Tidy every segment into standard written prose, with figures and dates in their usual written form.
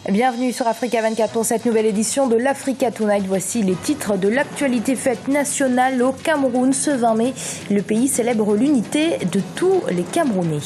Bienvenue sur Africa 24 pour cette nouvelle édition de l'Africa Tonight. Voici les titres de l'actualité. Fête nationale au Cameroun ce 20 mai. Le pays célèbre l'unité de tous les Camerounais.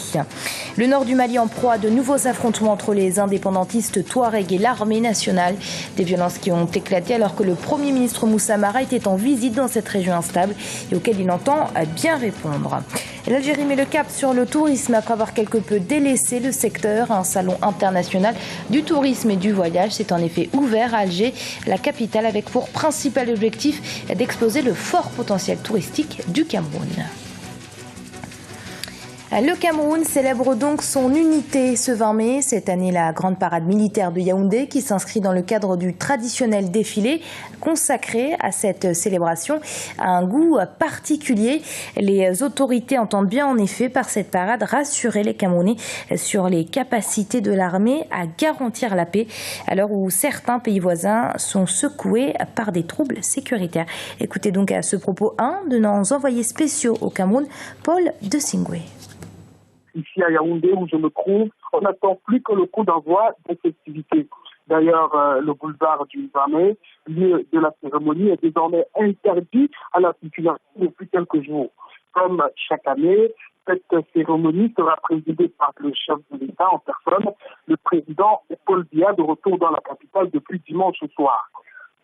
Le nord du Mali en proie à de nouveaux affrontements entre les indépendantistes Touareg et l'armée nationale. Des violences qui ont éclaté alors que le Premier ministre Moussa Mara était en visite dans cette région instable et auquel il entend bien répondre. L'Algérie met le cap sur le tourisme après avoir quelque peu délaissé le secteur. Un salon international du tourisme et du voyage s'est en effet ouvert à Alger, la capitale, avec pour principal objectif d'exposer le fort potentiel touristique du Cameroun. Le Cameroun célèbre donc son unité ce 20 mai. Cette année, la grande parade militaire de Yaoundé qui s'inscrit dans le cadre du traditionnel défilé consacré à cette célébration a un goût particulier. Les autorités entendent bien en effet par cette parade rassurer les Camerounais sur les capacités de l'armée à garantir la paix à l'heure où certains pays voisins sont secoués par des troubles sécuritaires. Écoutez donc à ce propos un de nos envoyés spéciaux au Cameroun, Paul de Singwe. Ici à Yaoundé où je me trouve, on n'attend plus que le coup d'envoi des festivités. D'ailleurs, le boulevard du 20 mai, lieu de la cérémonie, est désormais interdit à la circulation depuis quelques jours. Comme chaque année, cette cérémonie sera présidée par le chef de l'État en personne, le président Paul Biya, de retour dans la capitale depuis dimanche soir.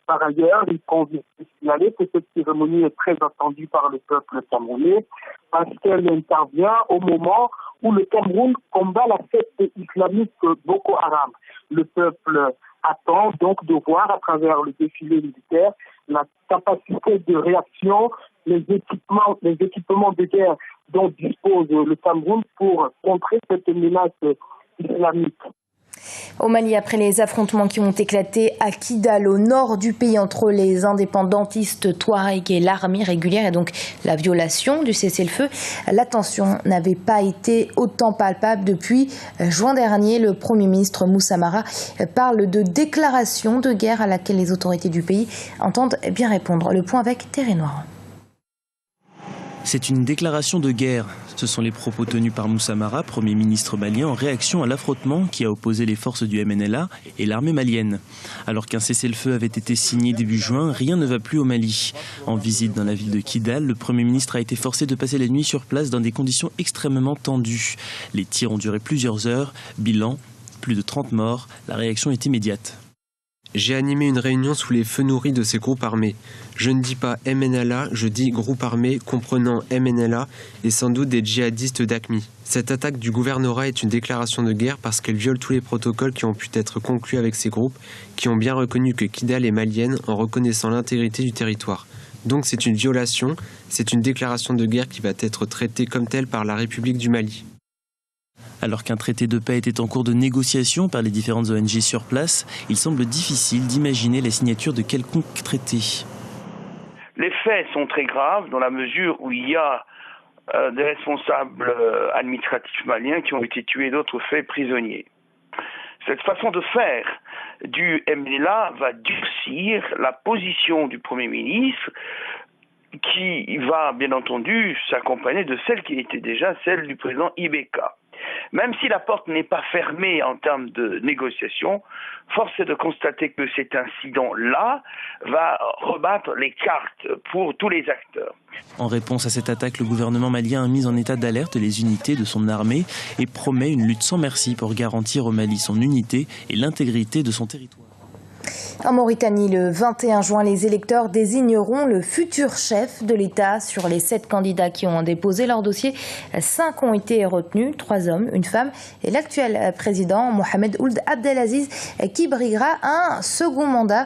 Par ailleurs, il convient de signaler que cette cérémonie est très attendue par le peuple camerounais parce qu'elle intervient au moment où le Cameroun combat la secte islamiste Boko Haram. Le peuple attend donc de voir à travers le défilé militaire la capacité de réaction, les équipements de guerre dont dispose le Cameroun pour contrer cette menace islamique. Au Mali, après les affrontements qui ont éclaté à Kidal, au nord du pays, entre les indépendantistes Touareg et l'armée régulière, et donc la violation du cessez-le-feu, la tension n'avait pas été autant palpable depuis juin dernier. Le Premier ministre Moussa Mara parle de déclaration de guerre à laquelle les autorités du pays entendent bien répondre. Le point avec Théré Noir. C'est une déclaration de guerre. Ce sont les propos tenus par Moussa Mara, Premier ministre malien, en réaction à l'affrontement qui a opposé les forces du MNLA et l'armée malienne. Alors qu'un cessez-le-feu avait été signé début juin, rien ne va plus au Mali. En visite dans la ville de Kidal, le Premier ministre a été forcé de passer la nuit sur place dans des conditions extrêmement tendues. Les tirs ont duré plusieurs heures. Bilan, plus de 30 morts. La réaction est immédiate. J'ai animé une réunion sous les feux nourris de ces groupes armés. Je ne dis pas MNLA, je dis groupe armé comprenant MNLA et sans doute des djihadistes d'AQMI. Cette attaque du gouvernorat est une déclaration de guerre parce qu'elle viole tous les protocoles qui ont pu être conclus avec ces groupes, qui ont bien reconnu que Kidal est malienne en reconnaissant l'intégrité du territoire. Donc c'est une violation, c'est une déclaration de guerre qui va être traitée comme telle par la République du Mali. Alors qu'un traité de paix était en cours de négociation par les différentes ONG sur place, il semble difficile d'imaginer la signature de quelconque traité. Les faits sont très graves dans la mesure où il y a des responsables administratifs maliens qui ont été tués, d'autres faits prisonniers. Cette façon de faire du MNLA va durcir la position du Premier ministre qui va bien entendu s'accompagner de celle qui était déjà celle du président Ibeka. Même si la porte n'est pas fermée en termes de négociation, force est de constater que cet incident-là va rebattre les cartes pour tous les acteurs. En réponse à cette attaque, le gouvernement malien a mis en état d'alerte les unités de son armée et promet une lutte sans merci pour garantir au Mali son unité et l'intégrité de son territoire. En Mauritanie, le 21 juin, les électeurs désigneront le futur chef de l'État. Sur les 7 candidats qui ont déposé leur dossier, 5 ont été retenus, 3 hommes, une femme et l'actuel président Mohamed Ould Abdelaziz qui briguera un second mandat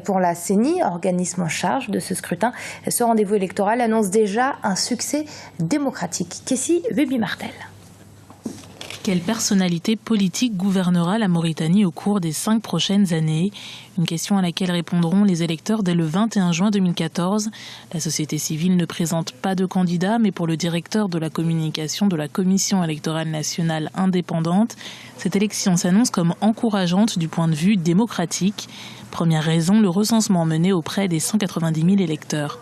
pour la CENI, organisme en charge de ce scrutin. Ce rendez-vous électoral annonce déjà un succès démocratique. Kessie Webi-Martel. Quelle personnalité politique gouvernera la Mauritanie au cours des 5 prochaines années? Une question à laquelle répondront les électeurs dès le 21 juin 2014. La société civile ne présente pas de candidat, mais pour le directeur de la communication de la Commission électorale nationale indépendante, cette élection s'annonce comme encourageante du point de vue démocratique. Première raison, le recensement mené auprès des 190 000 électeurs.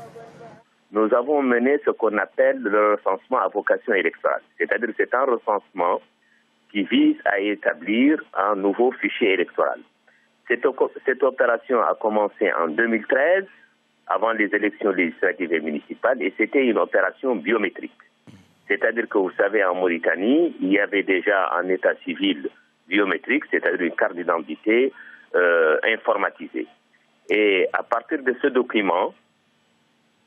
Nous avons mené ce qu'on appelle le recensement à vocation électorale. C'est-à-dire que c'est un recensement qui vise à établir un nouveau fichier électoral. Cette opération a commencé en 2013, avant les élections législatives et municipales, et c'était une opération biométrique. C'est-à-dire que vous savez, en Mauritanie, il y avait déjà un état civil biométrique, c'est-à-dire une carte d'identité informatisée. Et à partir de ce document,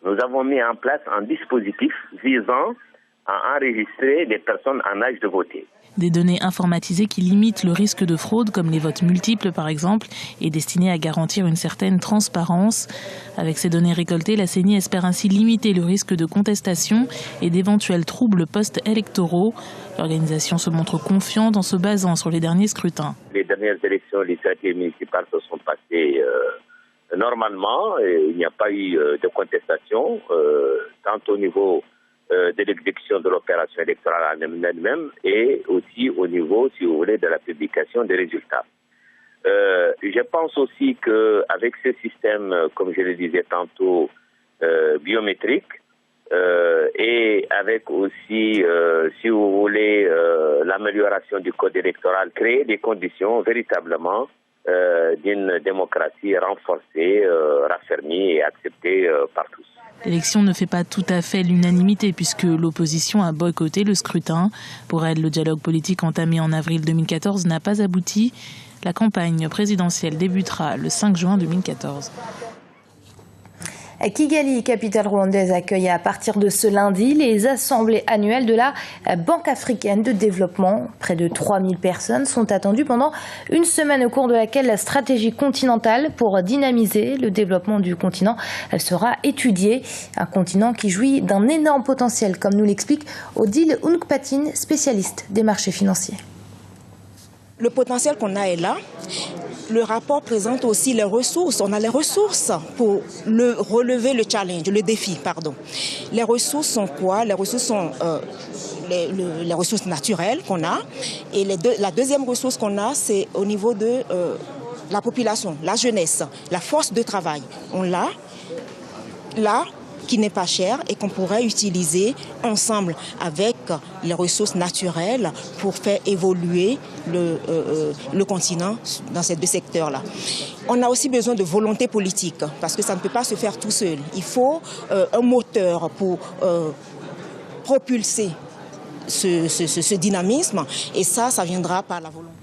nous avons mis en place un dispositif visant à enregistrer les personnes en âge de voter. Des données informatisées qui limitent le risque de fraude, comme les votes multiples par exemple, et destinées à garantir une certaine transparence. Avec ces données récoltées, la CENI espère ainsi limiter le risque de contestation et d'éventuels troubles post-électoraux. L'organisation se montre confiante en se basant sur les derniers scrutins. Les dernières élections législatives municipales se sont passées normalement. Et il n'y a pas eu de contestation, tant au niveau de l'exécution de l'opération électorale en elle-même et aussi au niveau, si vous voulez, de la publication des résultats. Je pense aussi qu'avec ce système, comme je le disais tantôt, biométrique, et avec aussi, si vous voulez, l'amélioration du code électoral, créer des conditions véritablement d'une démocratie renforcée, raffermie et acceptée par tous. L'élection ne fait pas tout à fait l'unanimité puisque l'opposition a boycotté le scrutin. Pour elle, le dialogue politique entamé en avril 2014 n'a pas abouti. La campagne présidentielle débutera le 5 juin 2014. Kigali, capitale rwandaise, accueille à partir de ce lundi les assemblées annuelles de la Banque africaine de développement. Près de 3000 personnes sont attendues pendant une semaine au cours de laquelle la stratégie continentale pour dynamiser le développement du continent sera étudiée. Un continent qui jouit d'un énorme potentiel, comme nous l'explique Odile Ounukpatine, spécialiste des marchés financiers. Le potentiel qu'on a est là. Le rapport présente aussi les ressources. On a les ressources pour relever le challenge, le défi, pardon. Les ressources sont quoi? Les ressources sont les ressources naturelles qu'on a. Et la deuxième ressource qu'on a, c'est au niveau de la population, la jeunesse, la force de travail. On l'a là, qui n'est pas cher et qu'on pourrait utiliser ensemble avec les ressources naturelles pour faire évoluer le continent dans ces deux secteurs-là. On a aussi besoin de volonté politique parce que ça ne peut pas se faire tout seul. Il faut un moteur pour propulser ce dynamisme et ça viendra par la volonté.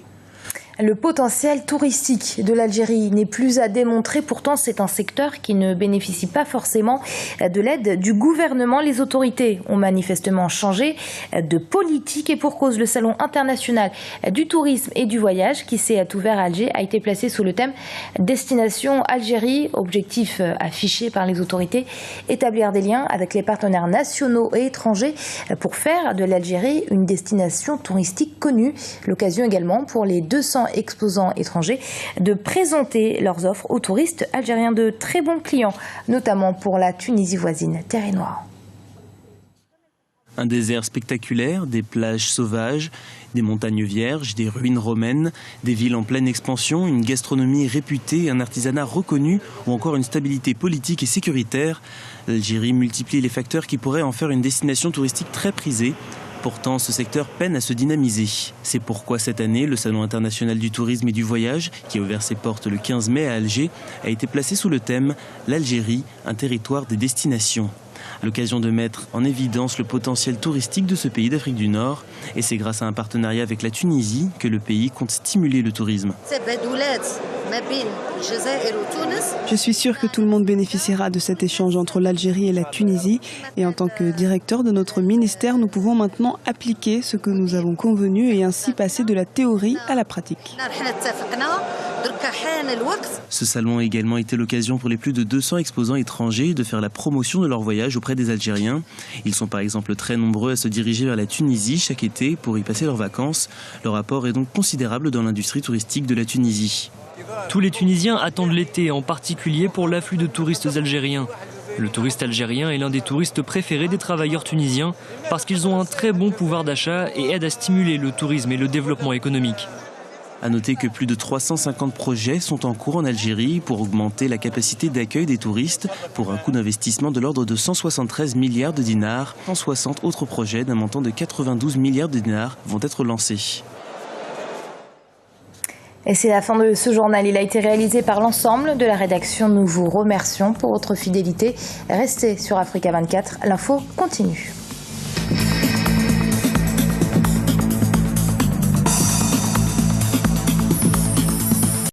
Le potentiel touristique de l'Algérie n'est plus à démontrer. Pourtant, c'est un secteur qui ne bénéficie pas forcément de l'aide du gouvernement. Les autorités ont manifestement changé de politique et pour cause, le Salon international du tourisme et du voyage qui s'est ouvert à Alger a été placé sous le thème Destination Algérie. Objectif affiché par les autorités, établir des liens avec les partenaires nationaux et étrangers pour faire de l'Algérie une destination touristique connue. L'occasion également pour les 200 exposants étrangers de présenter leurs offres aux touristes algériens, de très bons clients, notamment pour la Tunisie voisine, Terre et Noire. Un désert spectaculaire, des plages sauvages, des montagnes vierges, des ruines romaines, des villes en pleine expansion, une gastronomie réputée, un artisanat reconnu ou encore une stabilité politique et sécuritaire. L'Algérie multiplie les facteurs qui pourraient en faire une destination touristique très prisée. Pourtant, ce secteur peine à se dynamiser. C'est pourquoi cette année, le Salon international du tourisme et du voyage, qui a ouvert ses portes le 15 mai à Alger, a été placé sous le thème « L'Algérie, un territoire des destinations ». À l'occasion de mettre en évidence le potentiel touristique de ce pays d'Afrique du Nord. Et c'est grâce à un partenariat avec la Tunisie que le pays compte stimuler le tourisme. Je suis sûr que tout le monde bénéficiera de cet échange entre l'Algérie et la Tunisie. Et en tant que directeur de notre ministère, nous pouvons maintenant appliquer ce que nous avons convenu et ainsi passer de la théorie à la pratique. Ce salon a également été l'occasion pour les plus de 200 exposants étrangers de faire la promotion de leur voyage auprès des Algériens. Ils sont par exemple très nombreux à se diriger vers la Tunisie chaque été pour y passer leurs vacances. Leur apport est donc considérable dans l'industrie touristique de la Tunisie. Tous les Tunisiens attendent l'été, en particulier pour l'afflux de touristes algériens. Le touriste algérien est l'un des touristes préférés des travailleurs tunisiens parce qu'ils ont un très bon pouvoir d'achat et aident à stimuler le tourisme et le développement économique. A noter que plus de 350 projets sont en cours en Algérie pour augmenter la capacité d'accueil des touristes pour un coût d'investissement de l'ordre de 173 milliards de dinars. 160 autres projets d'un montant de 92 milliards de dinars vont être lancés. Et c'est la fin de ce journal. Il a été réalisé par l'ensemble de la rédaction. Nous vous remercions pour votre fidélité. Restez sur Africa 24. L'info continue.